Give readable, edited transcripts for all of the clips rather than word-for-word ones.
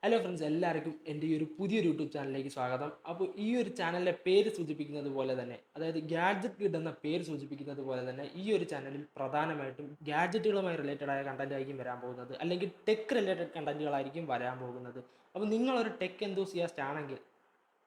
Hello friends, എല്ലാവർക്കും എൻ്റെ ഈ ഒരു പുതിയൊരു യൂട്യൂബ് ചാനലിലേക്ക് സ്വാഗതം. അപ്പോൾ ഈ ഒരു ചാനലിലെ പേര് സൂചിപ്പിക്കുന്നത് പോലെ തന്നെ, അതായത് ഗാഡ്ജറ്റ് കിഡ് എന്ന പേര് സൂചിപ്പിക്കുന്നത് പോലെ തന്നെ, ഈ ഒരു ചാനലിൽ പ്രധാനമായിട്ടും ഗാഡ്ജറ്റുകളുമായി റിലേറ്റഡ് ആയ കണ്ടന്റ് ആയിരിക്കും വരാൻ പോകുന്നത്, അല്ലെങ്കിൽ ടെക് റിലേറ്റഡ് കണ്ടന്റുകളായിരിക്കും വരാൻ പോകുന്നത്. അപ്പോൾ നിങ്ങളൊരു ടെക് എന്തൂസിയാസ്റ്റ് ആണെങ്കിൽ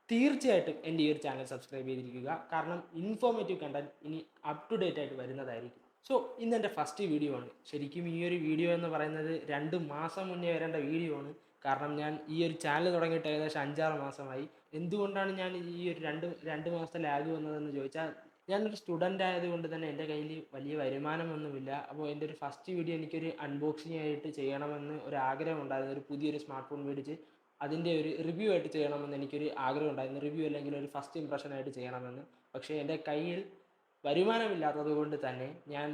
തീർച്ചയായിട്ടും എൻ്റെ ഈ ഒരു ചാനൽ സബ്സ്ക്രൈബ് ചെയ്തിരിക്കുക. കാരണം ഇൻഫോർമേറ്റീവ് കണ്ടന്റ് ഇനി അപ് ടു ഡേറ്റ് ആയിട്ട് വരുന്നതായിരിക്കും. സോ ഇന്ന് എൻ്റെ ഫസ്റ്റ് വീഡിയോ ആണ്. ശരിക്കും ഈ ഒരു വീഡിയോ എന്ന് പറയുന്നത് 2 മാസം മുന്നേ വരേണ്ട വീഡിയോ ആണ്. കാരണം ഞാൻ ഈ ഒരു ചാനൽ തുടങ്ങിയിട്ട് ഏകദേശം 5-6 മാസമായി. എന്തുകൊണ്ടാണ് ഞാൻ ഈ ഒരു രണ്ട് മാസത്തെ ലാഗ് വന്നതെന്ന് ചോദിച്ചാൽ, ഞാനൊരു സ്റ്റുഡൻ്റ് ആയതുകൊണ്ട് തന്നെ എൻ്റെ കയ്യിൽ വലിയ വരുമാനമൊന്നുമില്ല. അപ്പോൾ എൻ്റെ ഒരു ഫസ്റ്റ് വീഡിയോ എനിക്കൊരു അൺബോക്സിംഗ് ആയിട്ട് ചെയ്യണമെന്ന് ഒരു ആഗ്രഹം ഉണ്ടായിരുന്നു. ഒരു പുതിയൊരു സ്മാർട്ട് ഫോൺ മേടിച്ച് അതിൻ്റെ ഒരു റിവ്യൂ ആയിട്ട് ചെയ്യണമെന്ന് എനിക്കൊരു ആഗ്രഹം ഉണ്ടായിരുന്നു. റിവ്യൂ അല്ലെങ്കിൽ ഒരു ഫസ്റ്റ് ഇംപ്രഷൻ ആയിട്ട് ചെയ്യണമെന്ന്. പക്ഷേ എൻ്റെ കയ്യിൽ വരുമാനമില്ലാത്തത് കൊണ്ട് തന്നെ ഞാൻ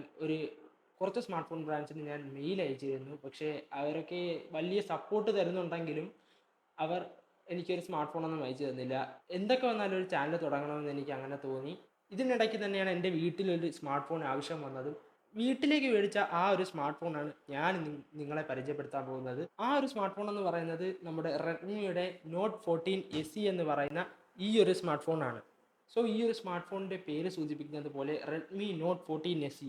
കുറച്ച് സ്മാർട്ട് ഫോൺ ബ്രാൻഡ്സിന് ഞാൻ മെയിൽ അയച്ചിരുന്നു. പക്ഷേ അവരൊക്കെ വലിയ സപ്പോർട്ട് തരുന്നുണ്ടെങ്കിലും അവർ എനിക്കൊരു സ്മാർട്ട് ഫോണൊന്നും അയച്ചു തന്നില്ല. എന്തൊക്കെ വന്നാലും ഒരു ചാനൽ തുടങ്ങണമെന്ന് എനിക്ക് അങ്ങനെ തോന്നി. ഇതിനിടയ്ക്ക് തന്നെയാണ് എൻ്റെ വീട്ടിലൊരു സ്മാർട്ട് ഫോൺ ആവശ്യം വന്നതും. വീട്ടിലേക്ക് മേടിച്ച ആ ഒരു സ്മാർട്ട് ഫോണാണ് ഞാൻ നിങ്ങളെ പരിചയപ്പെടുത്താൻ പോകുന്നത്. ആ ഒരു സ്മാർട്ട് ഫോൺ എന്ന് പറയുന്നത് നമ്മുടെ റെഡ്മിയുടെ നോട്ട് 14 SE എന്ന് പറയുന്ന ഈ ഒരു സ്മാർട്ട് ഫോണാണ്. സോ ഈ ഒരു സ്മാർട്ട് ഫോണിൻ്റെ പേര് സൂചിപ്പിക്കുന്നത് പോലെ റെഡ്മി നോട്ട് 14 SE.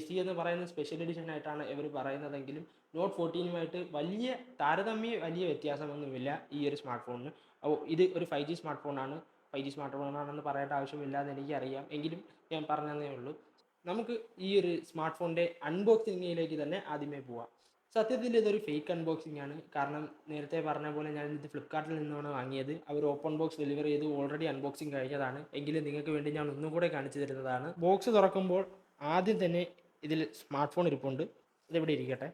SE എന്ന് പറയുന്ന സ്പെഷ്യൽ എഡിഷൻ ആയിട്ടാണ് ഇവർ പറയുന്നതെങ്കിലും നോട്ട് 14 വലിയ വ്യത്യാസമൊന്നുമില്ല ഈ ഒരു സ്മാർട്ട് ഫോണിന്. അപ്പോൾ ഇത് ഒരു 5G സ്മാർട്ട് ഫോണാണ്. 5G സ്മാർട്ട് ഫോണാണെന്ന് പറയേണ്ട ആവശ്യമില്ല എന്ന് എനിക്കറിയാം, എങ്കിലും ഞാൻ പറഞ്ഞതേ ഉള്ളൂ. നമുക്ക് ഈ ഒരു സ്മാർട്ട് ഫോണിൻ്റെ അൺബോക്സിങ്ങിലേക്ക് തന്നെ ആദ്യമേ പോവാം. സത്യത്തിൽ ഇതൊരു ഫേക്ക് അൺബോക്സിംഗ് ആണ്. കാരണം നേരത്തെ പറഞ്ഞ പോലെ ഞാൻ ഇത് ഫ്ലിപ്കാർട്ടിൽ നിന്നാണ് വാങ്ങിയത്. അവർ ഓപ്പൺ ബോക്സ് ഡെലിവറി ചെയ്ത് ഓൾറെഡി അൺബോക്സിങ് കഴിഞ്ഞതാണ്. എങ്കിലും നിങ്ങൾക്ക് വേണ്ടി ഞാൻ ഒന്നും കൂടെ കാണിച്ചു തരുന്നതാണ്. ബോക്സ് തുറക്കുമ്പോൾ ആദ്യം തന്നെ ഇതിൽ സ്മാർട്ട് ഫോൺ ഇരിപ്പുണ്ട്. ഇതെവിടെ ഇരിക്കട്ടെ.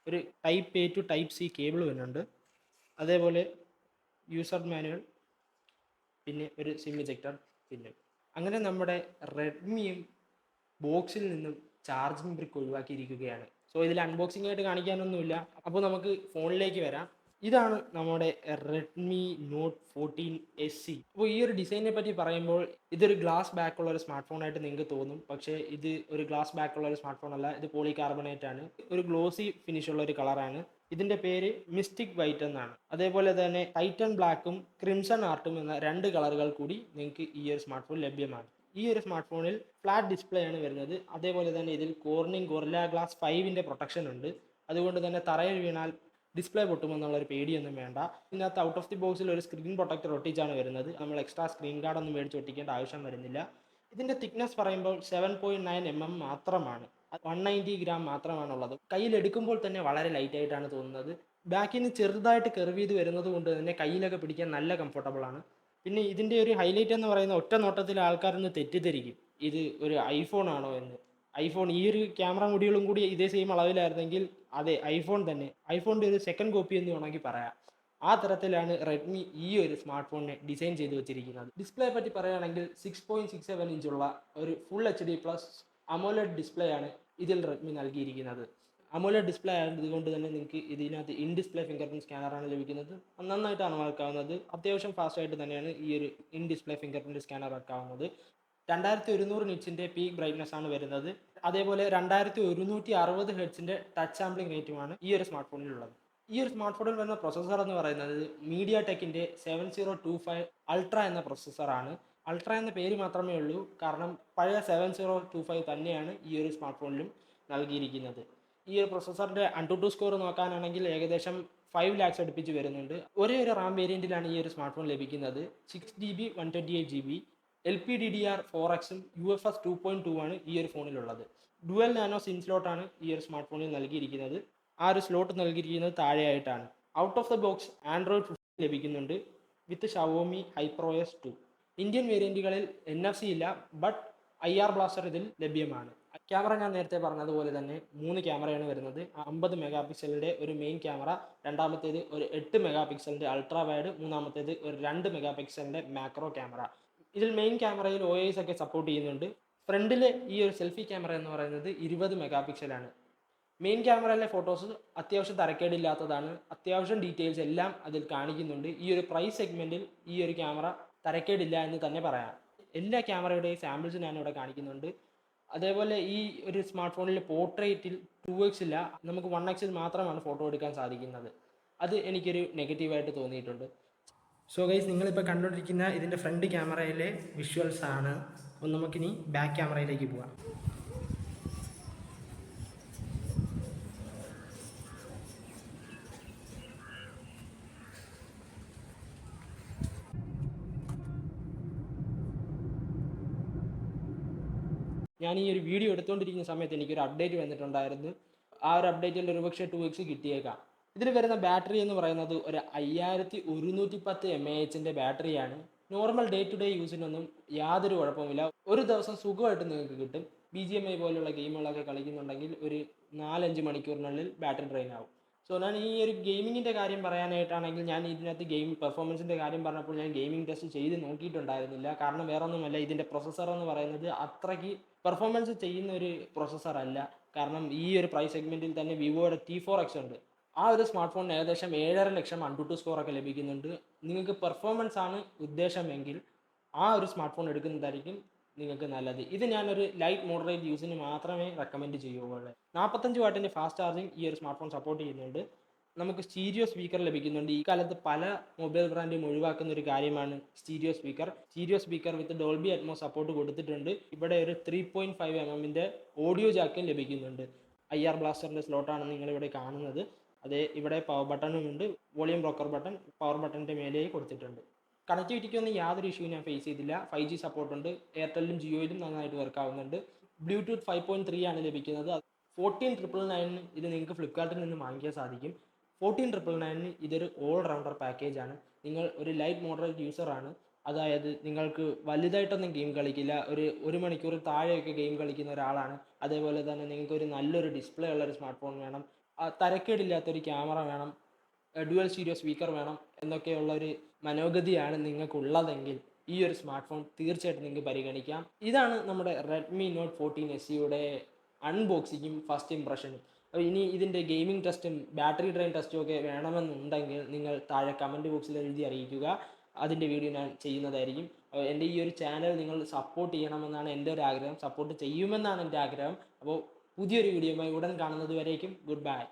ഒരു type A to type C cable വരുന്നുണ്ട്. അതേപോലെ യൂസർ മാനുവൽ, പിന്നെ ഒരു സിം ഇജക്ടർ പിന്നും. അങ്ങനെ നമ്മുടെ റെഡ്മിയും ബോക്സിൽ നിന്നും ചാർജിങ് ബ്രിക്ക് ഒഴിവാക്കിയിരിക്കുകയാണ്. സോ ഇതിൽ അൺബോക്സിംഗ് ആയിട്ട് കാണിക്കാനൊന്നുമില്ല. അപ്പോൾ നമുക്ക് ഫോണിലേക്ക് വരാം. ഇതാണ് നമ്മുടെ റെഡ്മി നോട്ട് 14 SE. അപ്പോൾ ഈ ഒരു ഡിസൈനെ പറ്റി പറയുമ്പോൾ ഇതൊരു ഗ്ലാസ് ബാക്കുള്ള ഒരു സ്മാർട്ട് ഫോണായിട്ട് നിങ്ങൾക്ക് തോന്നും. പക്ഷേ ഇത് ഒരു ഗ്ലാസ് ബാക്കുള്ള ഒരു സ്മാർട്ട് ഫോൺ അല്ല. ഇത് പോളികാർബണേറ്റ് ആണ്. ഒരു ഗ്ലോസി ഫിനിഷ് ഉള്ള ഒരു കളറാണ്. ഇതിൻ്റെ പേര് മിസ്റ്റിക് വൈറ്റ് എന്നാണ്. അതേപോലെ തന്നെ ടൈറ്റൻ ബ്ലാക്കും ക്രിംസൺ ആർട്ടും എന്ന 2 കളറുകൾ കൂടി നിങ്ങൾക്ക് ഈ ഒരു സ്മാർട്ട് ഫോൺ ലഭ്യമാണ്. ഈ ഒരു സ്മാർട്ട് ഫോണിൽ ഫ്ലാറ്റ് ഡിസ്പ്ലേ ആണ് വരുന്നത്. അതേപോലെ തന്നെ ഇതിൽ കോർണിംഗ് ഗൊറില്ല ഗ്ലാസ് 5ൻ്റെ പ്രൊട്ടക്ഷൻ ഉണ്ട്. അതുകൊണ്ട് തന്നെ തറയിൽ വീണാൽ ഡിസ്പ്ലേ പൊട്ടുമെന്നുള്ളൊരു പേടിയൊന്നും വേണ്ട. ഇതിനകത്ത് ഔട്ട് ഓഫ് ദി ബോക്സിൽ ഒരു സ്ക്രീൻ പ്രൊട്ടക്ടർ ഒട്ടിച്ചാണ് വരുന്നത്. നമ്മൾ എക്സ്ട്രാ സ്ക്രീൻ ഗാർഡ് ഒന്നും മേടിച്ച് ഒട്ടിക്കേണ്ട ആവശ്യം വരുന്നില്ല. ഇതിൻ്റെ തിക്നെസ് പറയുമ്പോൾ 7.9 mm മാത്രമാണ്. 190 ഗ്രാം മാത്രമാണുള്ളത്. കയ്യിലെടുക്കുമ്പോൾ തന്നെ വളരെ ലൈറ്റ് ആയിട്ടാണ് തോന്നുന്നത്. ബാക്കിൽ നിന്ന് ചെറുതായിട്ട് കെർവ് ചെയ്ത് വരുന്നത് കൊണ്ട് തന്നെ കയ്യിലൊക്കെ പിടിക്കാൻ നല്ല കംഫർട്ടബിൾ ആണ്. പിന്നെ ഇതിൻ്റെ ഒരു ഹൈലൈറ്റ് എന്ന് പറയുന്ന ഒറ്റ നോട്ടത്തിൽ ആൾക്കാരൊന്ന് തെറ്റിദ്ധരിക്കും ഇത് ഒരു ഐഫോൺ ആണോ എന്ന്. ഐഫോൺ ഈ ഒരു ക്യാമറ മൊഡ്യൂളും കൂടി ഇതേ സെയിം അളവിലായിരുന്നെങ്കിൽ അതെ, ഐഫോൺ തന്നെ, ഐഫോണിൻ്റെ ഒരു സെക്കൻഡ് കോപ്പി എന്ന് വേണമെങ്കിൽ പറയാം. ആ തരത്തിലാണ് റെഡ്മി ഈ ഒരു സ്മാർട്ട് ഫോണിനെ ഡിസൈൻ ചെയ്ത് വെച്ചിരിക്കുന്നത്. ഡിസ്പ്ലേ പറ്റി പറയുകയാണെങ്കിൽ 6.67 ഇഞ്ചുള്ള ഒരു ഫുൾ HD+ അമോലെഡ് ഡിസ്പ്ലേ ആണ് ഇതിൽ റെഡ്മി നൽകിയിരിക്കുന്നത്. അമോലെഡ് ഡിസ്പ്ലേ ആയതുകൊണ്ട് തന്നെ നിങ്ങൾക്ക് ഇതിനകത്ത് ഇൻ ഡിസ്പ്ലേ ഫിംഗർ പ്രിന്റ് സ്കാനറാണ് ലഭിക്കുന്നത്. നന്നായിട്ടാണ് വർക്കാവുന്നത്. അത്യാവശ്യം ഫാസ്റ്റായിട്ട് തന്നെയാണ് ഈ ഒരു in display fingerprint scanner വർക്കാവുന്നത്. 2100 നിറ്റ്സിൻ്റെ പീക്ക് ബ്രൈറ്റ്നസ് ആണ് വരുന്നത്. അതേപോലെ 2160 ഹെർട്സിൻ്റെ ടച്ച് സാമ്പിളിംഗ് റേറ്റുമാണ് ഈ ഒരു സ്മാർട്ട് ഫോണിലുള്ളത്. ഈ ഒരു സ്മാർട്ട് ഫോണിൽ വരുന്ന പ്രൊസസ്സർ എന്ന് പറയുന്നത് മീഡിയ ടെക്കിൻ്റെ 7025 അൾട്ര എന്ന പ്രൊസസ്സറാണ്. അൾട്ര എന്ന പേര് മാത്രമേ ഉള്ളൂ, കാരണം പഴയ 7025 തന്നെയാണ് ഈ ഒരു സ്മാർട്ട് ഫോണിലും നൽകിയിരിക്കുന്നത്. ഈ ഒരു പ്രൊസസ്സറിൻ്റെ AnTuTu സ്കോർ നോക്കാനാണെങ്കിൽ ഏകദേശം 5 lakhs അടുപ്പിച്ച് വരുന്നുണ്ട്. ഒരേ ഒരു റാം വേരിയൻറ്റിലാണ് ഈ ഒരു സ്മാർട്ട് ഫോൺ ലഭിക്കുന്നത്. 6GB 128GB LPDDR4Xും UFS 2.2 ആണ് ഈ ഒരു ഫോണിലുള്ളത്. ഡുവൽ നാനോ സിം സ്ലോട്ടാണ് ഈ ഒരു സ്മാർട്ട് ഫോണിൽ നൽകിയിരിക്കുന്നത്. ആ ഒരു സ്ലോട്ട് നൽകിയിരിക്കുന്നത് താഴെയായിട്ടാണ്. Out of the box Android 15 ലഭിക്കുന്നുണ്ട് വിത്ത് ഷവോമി HyperOS 2. ഇന്ത്യൻ വേരിയൻറ്റുകളിൽ NFC ഇല്ല, ബട്ട് IR ബ്ലാസ്റ്റർ ഇതിൽ ലഭ്യമാണ്. ക്യാമറ ഞാൻ നേരത്തെ പറഞ്ഞതുപോലെ തന്നെ 3 ക്യാമറയാണ് വരുന്നത്. 50 മെഗാ പിക്സലിൻ്റെ ഒരു മെയിൻ ക്യാമറ, രണ്ടാമത്തേത് ഒരു 8 മെഗാ പിക്സലിൻ്റെ അൾട്രാ വൈഡ്, മൂന്നാമത്തേത് ഒരു 2 മെഗാ പിക്സലിൻ്റെ മാക്രോ ക്യാമറ. ഇതിൽ മെയിൻ ക്യാമറയിൽ OIS ഒക്കെ സപ്പോർട്ട് ചെയ്യുന്നുണ്ട്. ഫ്രണ്ടിൽ ഈ ഒരു സെൽഫി ക്യാമറ എന്ന് പറയുന്നത് 20 മെഗാ പിക്സലാണ്. മെയിൻ ക്യാമറയിലെ ഫോട്ടോസ് അത്യാവശ്യം തരക്കേടില്ലാത്തതാണ്. അത്യാവശ്യം ഡീറ്റെയിൽസ് എല്ലാം അതിൽ കാണിക്കുന്നുണ്ട്. ഈ ഒരു പ്രൈസ് സെഗ്മെൻറ്റിൽ ഈ ഒരു ക്യാമറ തരക്കേടില്ല എന്ന് തന്നെ പറയാം. എല്ലാ ക്യാമറയുടെയും സാമ്പിൾസ് ഞാനിവിടെ കാണിക്കുന്നുണ്ട്. അതേപോലെ ഈ ഒരു സ്മാർട്ട് ഫോണിൽ പോർട്രേറ്റിൽ 2x ഇല്ല, നമുക്ക് 1x മാത്രമാണ് ഫോട്ടോ എടുക്കാൻ സാധിക്കുന്നത്. അത് എനിക്കൊരു നെഗറ്റീവായിട്ട് തോന്നിയിട്ടുണ്ട്. സോ ഗൈസ്, നിങ്ങളിപ്പോൾ കണ്ടുകൊണ്ടിരിക്കുന്ന ഇതിൻ്റെ ഫ്രണ്ട് ക്യാമറയിലെ വിഷ്വൽസ് ആണ്. അപ്പോൾ നമുക്കിനി ബാക്ക് ക്യാമറയിലേക്ക് പോവാം. ഞാൻ ഈ ഒരു വീഡിയോ എടുത്തുകൊണ്ടിരിക്കുന്ന സമയത്ത് എനിക്കൊരു അപ്ഡേറ്റ് വന്നിട്ടുണ്ടായിരുന്നു. ആ ഒരു അപ്ഡേറ്റിൽ ഒരുപക്ഷെ 2 weeks കിട്ടിയേക്കാം. ഇതിൽ വരുന്ന ബാറ്ററി എന്ന് പറയുന്നത് ഒരു 5110 mAh ബാറ്ററിയാണ്. നോർമൽ ഡേ ടു ഡേ യൂസിനൊന്നും യാതൊരു കുഴപ്പമില്ല. ഒരു ദിവസം സുഖമായിട്ട് നിങ്ങൾക്ക് കിട്ടും. BGMI പോലുള്ള ഗെയിമുകളൊക്കെ കളിക്കുന്നുണ്ടെങ്കിൽ ഒരു 4-5 മണിക്കൂറിനുള്ളിൽ ബാറ്ററി ഡ്രെയിൻ ആവും. സോ ഞാൻ ഈ ഒരു ഗെയിമിങ്ങിൻ്റെ കാര്യം പറയാനായിട്ടാണെങ്കിൽ, ഞാൻ ഇതിനകത്ത് ഗെയിം പെർഫോമൻസിൻ്റെ കാര്യം പറഞ്ഞപ്പോൾ ഞാൻ ഗെയിമിംഗ് ടെസ്റ്റ് ചെയ്ത് നോക്കിയിട്ടുണ്ടായിരുന്നില്ല. കാരണം വേറെ ഒന്നുമല്ല, ഇതിൻ്റെ പ്രൊസസ്സർ എന്ന് പറയുന്നത് അത്രയ്ക്ക് പെർഫോമൻസ് ചെയ്യുന്ന ഒരു പ്രൊസസ്സർ അല്ല. കാരണം ഈ ഒരു പ്രൈസ് സെഗ്മെൻറ്റിൽ തന്നെ വിവോയുടെ T4X ഉണ്ട്. ആ ഒരു സ്മാർട്ട് ഫോണിന് ഏകദേശം 7.5 ലക്ഷം AnTuTu സ്കോറൊക്കെ ലഭിക്കുന്നുണ്ട്. നിങ്ങൾക്ക് പെർഫോമൻസ് ആണ് ഉദ്ദേശമെങ്കിൽ ആ ഒരു സ്മാർട്ട് ഫോൺ എടുക്കുന്നതായിരിക്കും നിങ്ങൾക്ക് നല്ലത്. ഇത് ഞാനൊരു ലൈറ്റ് മോഡറേറ്റ് യൂസിന് മാത്രമേ റെക്കമെൻഡ് ചെയ്യുകയുള്ളൂ. 45 വാട്ടിൻ്റെ ഫാസ്റ്റ് ചാർജിങ് ഈ ഒരു സ്മാർട്ട് ഫോൺ സപ്പോർട്ട് ചെയ്യുന്നുണ്ട്. നമുക്ക് സ്റ്റീരിയോ സ്പീക്കർ ലഭിക്കുന്നുണ്ട്. ഈ കാലത്ത് പല മൊബൈൽ ബ്രാൻഡും ഒഴിവാക്കുന്ന ഒരു കാര്യമാണ് സ്റ്റീരിയോ സ്പീക്കർ. സ്റ്റീരിയോ സ്പീക്കർ വിത്ത് ഡോൾബി അറ്റ്മോസ് സപ്പോർട്ട് കൊടുത്തിട്ടുണ്ട്. ഇവിടെ ഒരു 3.5 mm ഓഡിയോ ജാക്കും ലഭിക്കുന്നുണ്ട്. IR ബ്ലാസ്റ്ററിൻ്റെ സ്ലോട്ടാണ് നിങ്ങളിവിടെ കാണുന്നത്. അതേ ഇവിടെ പവർ ബട്ടണും ഉണ്ട്. വോളിയം ബ്ലോക്കർ ബട്ടൺ പവർ ബട്ടണിൻ്റെ മേലെയായി കൊടുത്തിട്ടുണ്ട്. കണക്ടിവിറ്റിക്കൊന്നും യാതൊരു ഇഷ്യൂ ഞാൻ ഫേസ് ചെയ്തില്ല. 5G സപ്പോർട്ടുണ്ട്. എയർടെല്ലും ജിയോയിലും നന്നായിട്ട് വർക്ക് ആവുന്നുണ്ട്. ബ്ലൂടൂത്ത് 5.3 ആണ് ലഭിക്കുന്നത്. 14,999 ഇത് നിങ്ങൾക്ക് ഫ്ലിപ്കാർട്ടിൽ നിന്ന് വാങ്ങിക്കാൻ സാധിക്കും. 14,999 ഇതൊരു ഓൾ റൗണ്ടർ പാക്കേജാണ്. നിങ്ങൾ ഒരു ലൈറ്റ് മോഡറേറ്റ് യൂസറാണ്, അതായത് നിങ്ങൾക്ക് വലുതായിട്ടൊന്നും ഗെയിം കളിക്കില്ല, ഒരു മണിക്കൂർ താഴെയൊക്കെ ഗെയിം കളിക്കുന്ന ഒരാളാണ്, അതേപോലെ തന്നെ നിങ്ങൾക്കൊരു നല്ലൊരു ഡിസ്പ്ലേ ഉള്ളൊരു സ്മാർട്ട് ഫോൺ വേണം, തരക്കേടില്ലാത്തൊരു ക്യാമറ വേണം, ഡ്യുവൽ സ്റ്റീരിയോ സ്പീക്കർ വേണം എന്നൊക്കെയുള്ളൊരു മനോഗതിയാണ് നിങ്ങൾക്കുള്ളതെങ്കിൽ ഈ ഒരു സ്മാർട്ട് ഫോൺ തീർച്ചയായിട്ടും നിങ്ങൾക്ക് പരിഗണിക്കാം. ഇതാണ് നമ്മുടെ റെഡ്മി നോട്ട് 14 SEയുടെ അൺബോക്സിങ്ങും ഫസ്റ്റ് ഇംപ്രഷനും. അപ്പോൾ ഇനി ഇതിൻ്റെ ഗെയിമിംഗ് ടെസ്റ്റും ബാറ്ററി ഡ്രെയിൻ ടെസ്റ്റും ഒക്കെ വേണമെന്നുണ്ടെങ്കിൽ നിങ്ങൾ താഴെ കമൻറ്റ് ബോക്സിൽ എഴുതി അറിയിക്കുക. അതിൻ്റെ വീഡിയോ ഞാൻ ചെയ്യുന്നതായിരിക്കും. എൻ്റെ ഈ ഒരു ചാനൽ നിങ്ങൾ സപ്പോർട്ട് ചെയ്യണമെന്നാണ് എൻ്റെ ഒരു ആഗ്രഹം, സപ്പോർട്ട് ചെയ്യുമെന്നാണ് എൻ്റെ ആഗ്രഹം. അപ്പോൾ പുതിയൊരു വീഡിയോയുമായി ഉടൻ കാണുന്നത് വരേക്കും ഗുഡ് ബൈ.